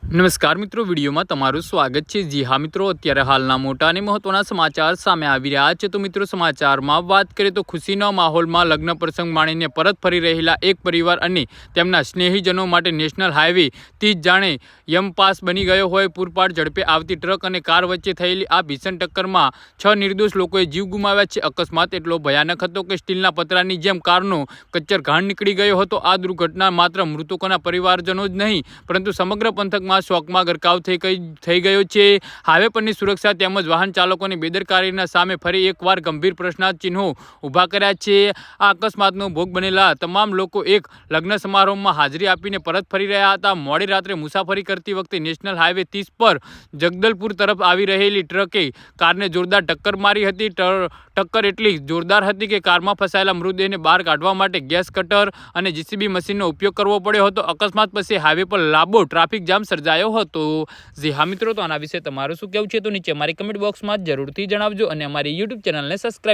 નમસ્કાર મિત્રો, વિડીયોમાં તમારું સ્વાગત છે। જી હા મિત્રો, અત્યારે હાલના મોટા અને મહત્વના સમાચાર સામે આવી રહ્યા છે। તો મિત્રો, સમાચારમાં વાત કરીએ તો ખુશીના માહોલમાં લગ્ન પ્રસંગ માણીને પરત ફરી રહેલા એક પરિવાર અને તેમના સ્નેહીજનો માટે નેશનલ હાઈવે 30 જાણે યમપાસ બની ગયો હોય। પૂરપાટ ઝડપે આવતી ટ્રક અને કાર વચ્ચે થયેલી આ ભીષણ ટક્કરમાં 6 નિર્દોષ લોકોએ જીવ ગુમાવ્યા છે। અકસ્માત એટલો ભયાનક હતો કે સ્ટીલના પતરાની જેમ કારનો કચ્ચર ઘાણ નીકળી ગયો હતો। આ દુર્ઘટના માત્ર મૃતકોના પરિવારજનો જ નહીં પરંતુ સમગ્ર પંથકમાં શોકમાં ગરકાવ થઈ ગયો છે। હાઈવે પરની સુરક્ષા તેમજ વાહન ચાલકોની બેદરકારીના સામે ફરી એકવાર ગંભીર પ્રશ્નાર્થ ચિહ્નો ઊભા કર્યા છે। આ અકસ્માતનો ભોગ બનેલા તમામ લોકો એક લગ્ન સમારોહમાં હાજરી આપીને પરત ફરી રહ્યા હતા। મોડી રાત્રે મુસાફરી કરતી વખતે નેશનલ હાઈવે 30 પર જગદલપુર તરફ આવી રહેલી ટ્રકે કારને જોરદાર ટક્કર મારી હતી। ટક્કર એટલી જોરદાર હતી કે કારમાં ફસાયેલા મૃતદેહને બહાર કાઢવા માટે ગેસ કટર અને જીસીબી મશીનનો ઉપયોગ કરવો પડ્યો હતો। અકસ્માત પછી હાઈવે પર લાંબો ટ્રાફિક જામ સર્જાયો હતો। જી હા મિત્રો, તો આના વિશે તમારું શું કહેવું છે તો નીચે અમારી કમેન્ટ બોક્સમાં જરૂરથી જણાવજો અને અમારી યુટ્યુબ ચેનલને સબસ્ક્રાઈબ